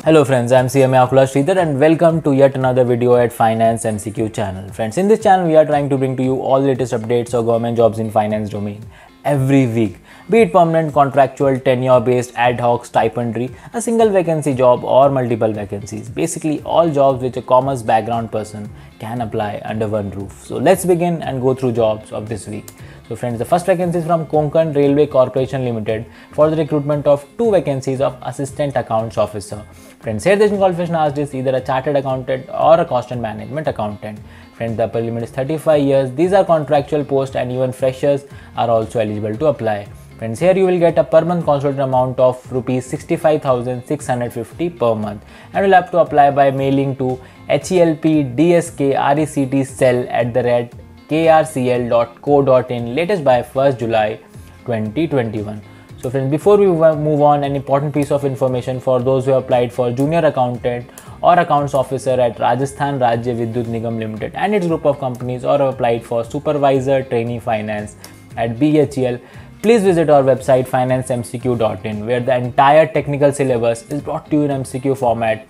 Hello friends, I am CMA Akula Sridhar and welcome to yet another video at Finance MCQ channel. Friends, in this channel we are trying to bring to you all the latest updates of government jobs in finance domain every week. Be it permanent, contractual, tenure-based, ad hoc, stipendary, a single vacancy job or multiple vacancies. Basically all jobs which a commerce background person can apply under one roof. So let's begin and go through jobs of this week. So friends, the first vacancy is from Konkan Railway Corporation Limited for the recruitment of 2 vacancies of Assistant Accounts Officer. Friends, here the qualification asked is either a Chartered Accountant or a Cost and Management Accountant. Friends, the upper limit is 35 years. These are contractual posts and even freshers are also eligible to apply. Friends, here you will get a per month consultant amount of rupees 65,650 per month and will have to apply by mailing to helpdskrecell@krcl.co.in latest by 1st July 2021. So friends, before we move on, an important piece of information for those who have applied for Junior Accountant or Accounts Officer at Rajasthan Rajya Vidyut Nigam Limited and its group of companies, or have applied for Supervisor Trainee Finance at BHEL, please visit our website financemcq.in, where the entire technical syllabus is brought to you in MCQ format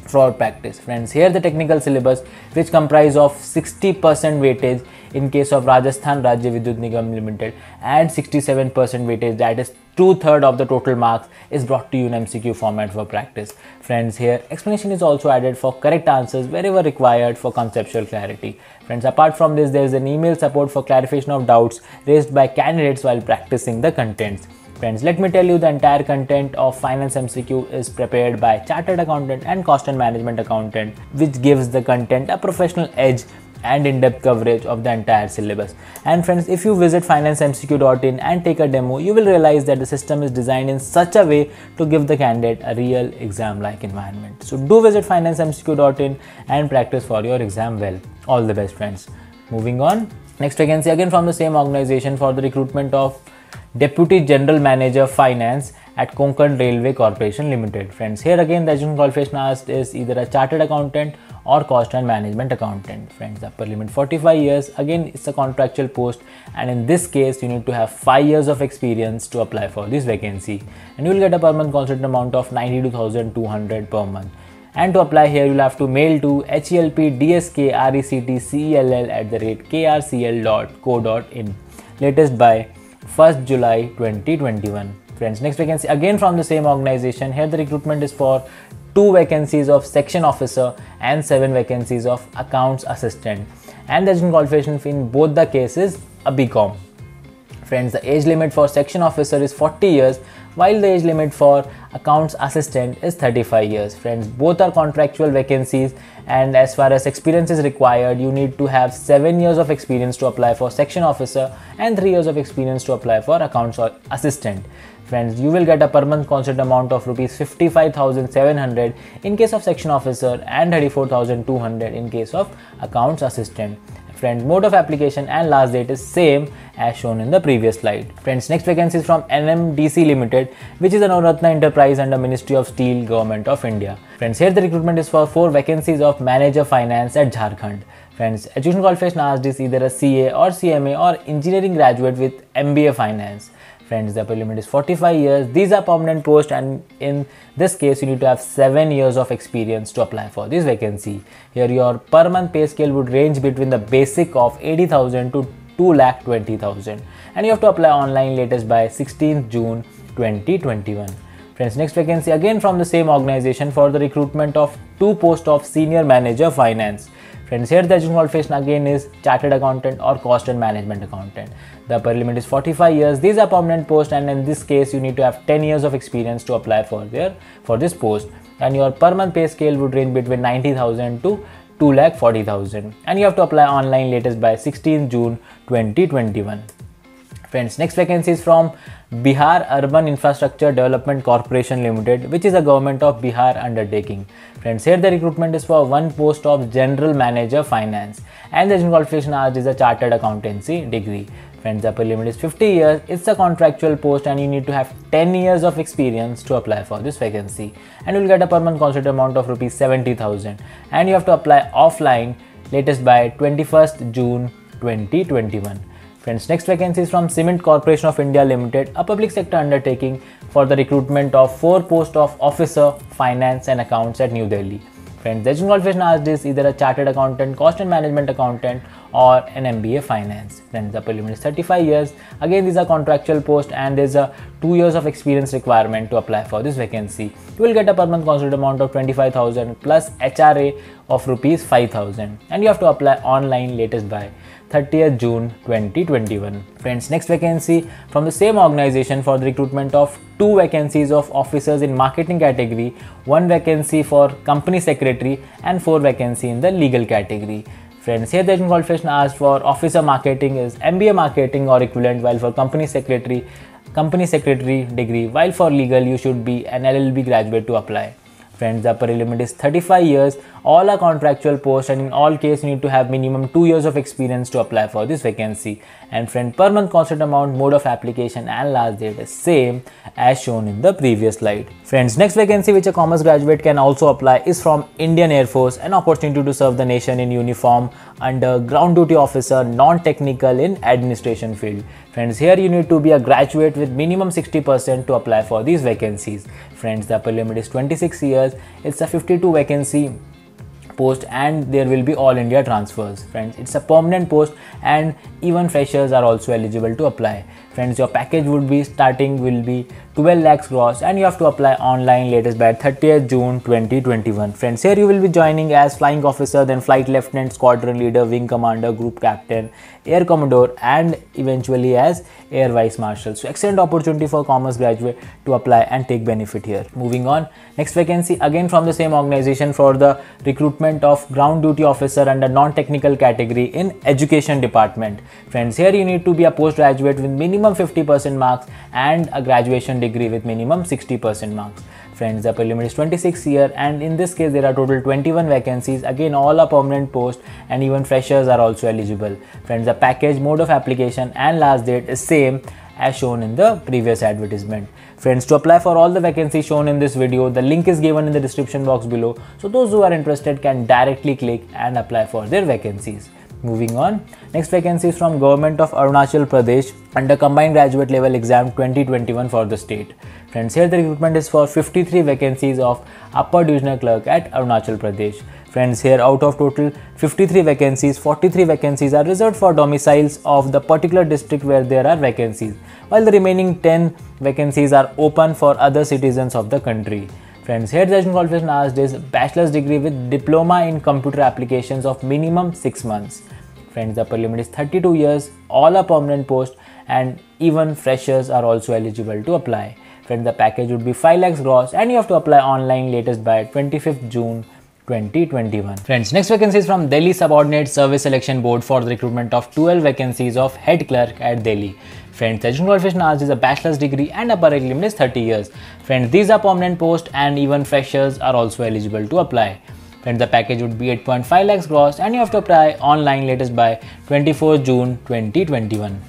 for practice. Friends, here the technical syllabus, which comprise of 60% weightage in case of Rajasthan Rajya Vidyut Nigam Limited and 67% weightage, that is 2/3 of the total marks, is brought to you in MCQ format for practice. Friends, here explanation is also added for correct answers wherever required for conceptual clarity. Friends, apart from this, there is an email support for clarification of doubts raised by candidates while practicing the contents. Friends, let me tell you, the entire content of Finance MCQ is prepared by Chartered Accountant and Cost and Management Accountant, which gives the content a professional edge and in-depth coverage of the entire syllabus. And friends, if you visit financemcq.in and take a demo, you will realize that the system is designed in such a way to give the candidate a real exam-like environment. So do visit financemcq.in and practice for your exam well. All the best, friends. Moving on, next vacancy again from the same organization for the recruitment of Deputy General Manager Finance at Konkan Railway Corporation Limited. Friends, here again the education qualification asked is either a Chartered Accountant or Cost and Management Accountant. Friends, the upper limit 45 years. Again, it's a contractual post, and in this case you need to have 5 years of experience to apply for this vacancy, and you will get a per month consultant amount of 92,200 per month. And to apply here, you'll have to mail to helpdskrecell@krcl.co.in latest by 1st July 2021. Friends, next vacancy again from the same organization. Here the recruitment is for 2 vacancies of Section Officer and 7 vacancies of Accounts Assistant, and the qualification in both the cases a BCom. Friends, the age limit for Section Officer is 40 years while the age limit for Accounts Assistant is 35 years. Friends, both are contractual vacancies, and as far as experience is required, you need to have 7 years of experience to apply for Section Officer and 3 years of experience to apply for Accounts Assistant. Friends, you will get a per month constant amount of rupees 55,700 in case of Section Officer and 34,200 in case of Accounts Assistant. Friends, mode of application and last date is same as shown in the previous slide. Friends, next vacancy is from NMDC Limited, which is a Navratna enterprise under Ministry of Steel, Government of India. Friends, here the recruitment is for 4 vacancies of Manager Finance at Jharkhand. Friends, education qualification asked is either a CA or CMA or engineering graduate with MBA Finance. Friends, the upper limit is 45 years. These are permanent posts, and in this case you need to have 7 years of experience to apply for this vacancy. Here your per month pay scale would range between the basic of 80,000 to 2,20,000, and you have to apply online latest by 16th June 2021. Friends, next vacancy again from the same organization for the recruitment of 2 posts of Senior Manager Finance. Friends, here the education qualification again is Chartered Accountant or Cost and Management Accountant. The upper limit is 45 years. These are permanent posts, and in this case you need to have 10 years of experience to apply for this post, and your per month pay scale would range between 90,000 to 2,40,000, and you have to apply online latest by 16th June 2021. Friends, next vacancy is from Bihar Urban Infrastructure Development Corporation Limited, which is a government of Bihar undertaking. Friends, here the recruitment is for 1 post of General Manager Finance, and the qualification asked is a Chartered Accountancy degree. Friends, the upper limit is 50 years. It's a contractual post, and you need to have 10 years of experience to apply for this vacancy, and you will get a per month constant amount of rupees 70,000, and you have to apply offline latest by 21st June 2021. Friends, next vacancy is from Cement Corporation of India Limited, a public sector undertaking for the recruitment of 4 posts of officer, finance and accounts at New Delhi. Friends, the education qualification asked is either a chartered accountant, cost and management accountant or an MBA finance. Friends, the preliminary is 35 years. Again, these are contractual posts and there's a 2 years of experience requirement to apply for this vacancy. You will get a per month considered amount of 25,000 plus HRA of rupees 5,000 and you have to apply online latest by 30th June 2021. Friends, next vacancy from the same organization for the recruitment of 2 vacancies of officers in marketing category, 1 vacancy for company secretary and 4 vacancy in the legal category. Friends, here the qualification asked for officer marketing is MBA marketing or equivalent, while for company secretary degree, while for legal you should be an LLB graduate to apply. Friends, the upper limit is 35 years. All are contractual posts and in all cases you need to have minimum 2 years of experience to apply for this vacancy. And friend, per month considered amount, mode of application and last date is same as shown in the previous slide. Friends, next vacancy which a commerce graduate can also apply is from Indian Air Force, an opportunity to serve the nation in uniform under ground duty officer, non-technical in administration field. Friends, here you need to be a graduate with minimum 60% to apply for these vacancies. Friends, the upper limit is 26 years. It's a 52 vacancy post and there will be all India transfers. Friends, it's a permanent post and even freshers are also eligible to apply. Friends, your package would be starting will be 12 lakhs gross and you have to apply online latest by 30th June 2021. Friends, here you will be joining as flying officer, then flight lieutenant, squadron leader, wing commander, group captain, air commodore and eventually as air vice marshal. So excellent opportunity for commerce graduate to apply and take benefit here. Moving on, next vacancy again from the same organization for the recruitment of ground duty officer under non-technical category in education department. Friends, here you need to be a postgraduate with minimum 50% marks and a graduation degree with minimum 60% marks. Friends, the preliminary is 26 years and in this case there are total 21 vacancies. Again, all are permanent posts and even freshers are also eligible. Friends, the package, mode of application and last date is same as shown in the previous advertisement. Friends, to apply for all the vacancies shown in this video, the link is given in the description box below. So those who are interested can directly click and apply for their vacancies. Moving on, next vacancy is from Government of Arunachal Pradesh under Combined Graduate Level Exam 2021 for the state. Friends, here the recruitment is for 53 vacancies of Upper Divisional Clerk at Arunachal Pradesh. Friends, here out of total 53 vacancies, 43 vacancies are reserved for domiciles of the particular district where there are vacancies, while the remaining 10 vacancies are open for other citizens of the country. Friends, here the education qualification asked is bachelor's degree with diploma in computer applications of minimum 6 months. Friends, the upper limit is 32 years, all are permanent posts and even freshers are also eligible to apply. Friends, the package would be 5 lakhs gross and you have to apply online latest by 25th June 2021. Friends, next vacancy is from Delhi Subordinate Service Selection Board for the recruitment of 12 vacancies of head clerk at Delhi. Friends, the education qualification asked is a bachelor's degree and upper age limit is 30 years. Friends, these are permanent posts and even freshers are also eligible to apply. Friends, the package would be 8.5 lakhs gross and you have to apply online latest by 24 June 2021.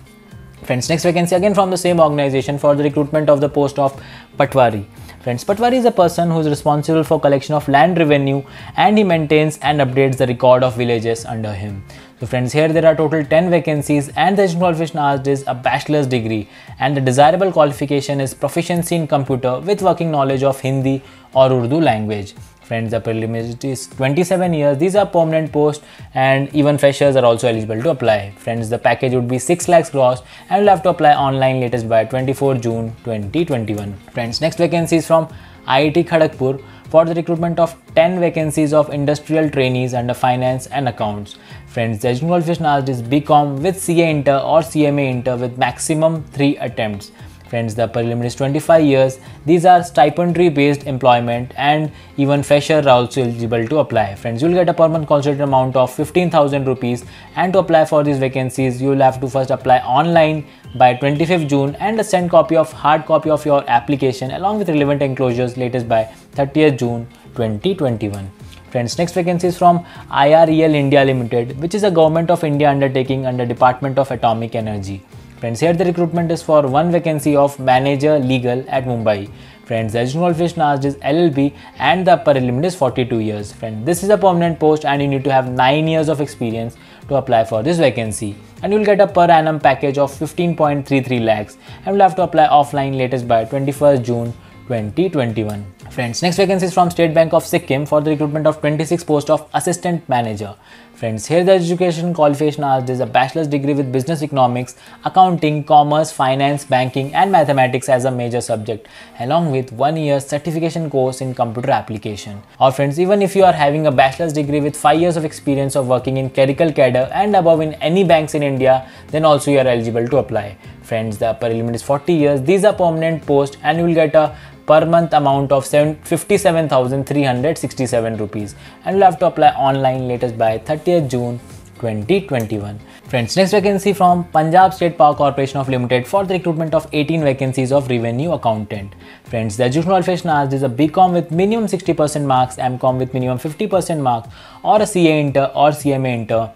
Friends, next vacancy again from the same organization for the recruitment of the post of Patwari. Friends, Patwari is a person who is responsible for collection of land revenue and he maintains and updates the record of villages under him. So friends, here there are total 10 vacancies and the education qualification asked is a bachelor's degree and the desirable qualification is proficiency in computer with working knowledge of Hindi or Urdu language. Friends, the preliminary is 27 years. These are permanent posts and even freshers are also eligible to apply. Friends, the package would be 6 lakhs gross and you'll have to apply online latest by 24 June 2021. Friends, next vacancy is from IIT Kharagpur for the recruitment of 10 vacancies of industrial trainees under finance and accounts. Friends, the education qualification asked is BCom with CA Inter or CMA Inter with maximum 3 attempts. Friends, the preliminary is 25 years. These are stipendary based employment and even freshers are also eligible to apply. Friends, you will get a per month considered amount of 15,000 rupees and to apply for these vacancies, you will have to first apply online by 25th June and a send hard copy of your application along with relevant enclosures latest by 30th June 2021. Friends, next vacancy is from IREL India Limited, which is a Government of India undertaking under Department of Atomic Energy. Friends, here the recruitment is for 1 vacancy of manager legal at Mumbai. Friends, the additional qualification asked is LLB and the upper limit is 42 years. Friends, this is a permanent post and you need to have 9 years of experience to apply for this vacancy. And you will get a per annum package of 15.33 lakhs and will have to apply offline latest by 21st June 2021. Friends, next vacancy is from State Bank of Sikkim for the recruitment of 26 posts of assistant manager. Friends, here the education qualification asked is a bachelor's degree with business economics, accounting, commerce, finance, banking and mathematics as a major subject, along with 1 year certification course in computer application. Or friends, even if you are having a bachelor's degree with 5 years of experience of working in clerical cadre and above in any banks in India, then also you are eligible to apply. Friends, the upper limit is 40 years. These are permanent posts and you will get a per month amount of 57,367 rupees and will have to apply online latest by 30th June 2021. Friends, next vacancy from Punjab State Power Corporation of Limited for the recruitment of 18 vacancies of revenue accountant. Friends, the educational qualification asked is a BCom with minimum 60% marks, MCom with minimum 50% marks or a CA Inter or CMA Inter.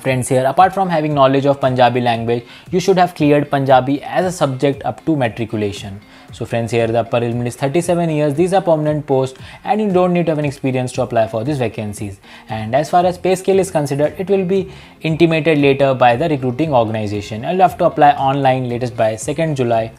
Friends, here apart from having knowledge of Punjabi language, you should have cleared Punjabi as a subject up to matriculation. So friends, here the upper limit is 37 years. These are permanent posts and you don't need to have an experience to apply for these vacancies. And as far as pay scale is considered, it will be intimated later by the recruiting organization. You'll have to apply online latest by 2nd July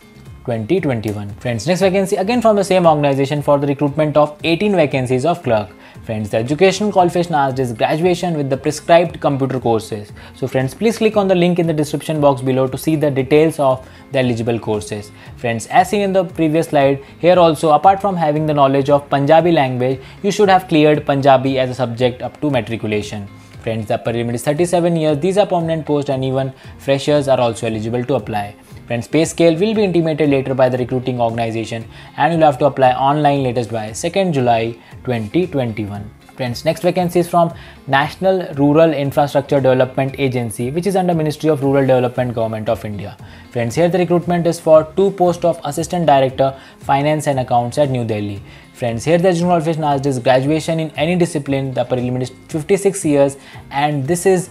2021. Friends, next vacancy again from the same organization for the recruitment of 18 vacancies of clerk. Friends, the education qualification asked is graduation with the prescribed computer courses. So friends, please click on the link in the description box below to see the details of the eligible courses. Friends, as seen in the previous slide, here also apart from having the knowledge of Punjabi language, you should have cleared Punjabi as a subject up to matriculation. Friends, the upper limit is 37 years. These are permanent posts and even freshers are also eligible to apply. Friends, pay scale will be intimated later by the recruiting organization and you'll have to apply online latest by 2nd July 2021. Friends, next vacancy is from National Rural Infrastructure Development Agency, which is under Ministry of Rural Development, Government of India. Friends, here the recruitment is for 2 posts of Assistant Director, Finance and Accounts at New Delhi. Friends, here the general qualification asked is graduation in any discipline. The upper limit is 56 years and this is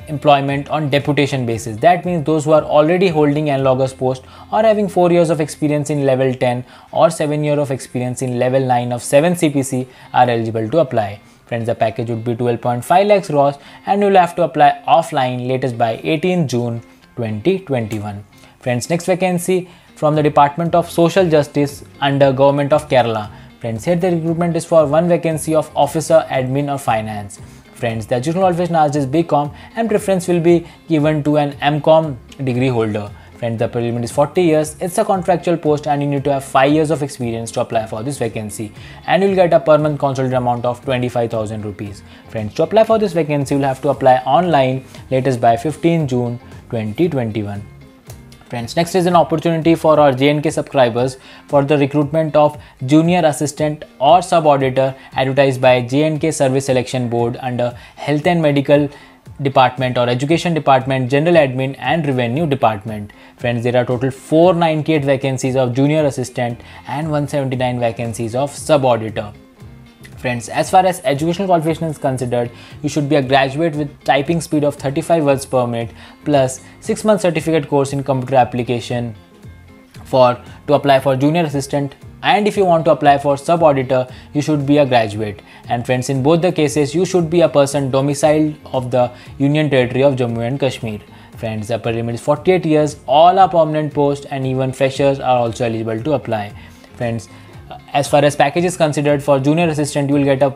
employment on deputation basis. That means those who are already holding analogous post or having 4 years of experience in level 10 or 7 years of experience in level 9 of 7 CPC are eligible to apply. Friends, the package would be 12.5 lakhs gross and you will have to apply offline latest by 18 June 2021. Friends, next vacancy from the Department of Social Justice under Government of Kerala. Friends, here the recruitment is for 1 vacancy of officer, admin or finance. Friends, the additional qualification asked is BCom and preference will be given to an MCom degree holder. Friends, the upper limit is 40 years. It's a contractual post and you need to have 5 years of experience to apply for this vacancy and you'll get a per month consultant amount of 25,000 rupees. Friends, to apply for this vacancy, you'll have to apply online latest by 15 June 2021. Friends, next is an opportunity for our JNK subscribers for the recruitment of junior assistant or sub auditor advertised by JNK Service Selection Board under Health and Medical Department or Education Department, General Admin and Revenue Department. Friends, there are total 498 vacancies of junior assistant and 179 vacancies of sub auditor. Friends, as far as educational qualification is considered, you should be a graduate with typing speed of 35 words per minute plus 6-month certificate course in computer application to apply for junior assistant, and if you want to apply for sub auditor, you should be a graduate. And friends, in both the cases, you should be a person domiciled of the Union Territory of Jammu and Kashmir. Friends, the upper limit is 48 years. All are permanent posts and even freshers are also eligible to apply. Friends, as far as package is considered, for junior assistant you will get a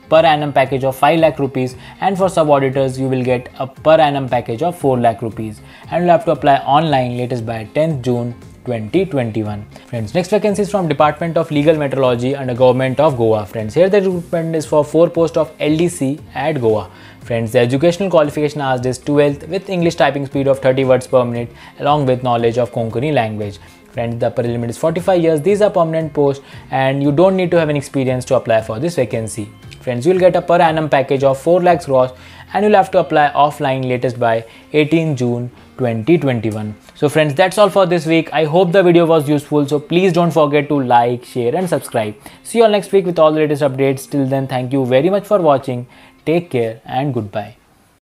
per annum package of 5 lakh rupees and for sub auditors you will get a per annum package of 4 lakh rupees and you will have to apply online latest by 10th June 2021. Friends, next vacancy is from Department of Legal Metrology under Government of Goa. Friends, here the recruitment is for 4 posts of LDC at Goa. Friends, the educational qualification asked is 12th with English typing speed of 30 words per minute along with knowledge of Konkani language. Friends, the upper limit is 45 years. These are permanent posts and you don't need to have an experience to apply for this vacancy. Friends, you will get a per annum package of 4 lakhs gross and you'll have to apply offline latest by 18 June 2021. So friends, that's all for this week. I hope the video was useful. So please don't forget to like, share and subscribe. See you all next week with all the latest updates. Till then, thank you very much for watching. Take care and goodbye.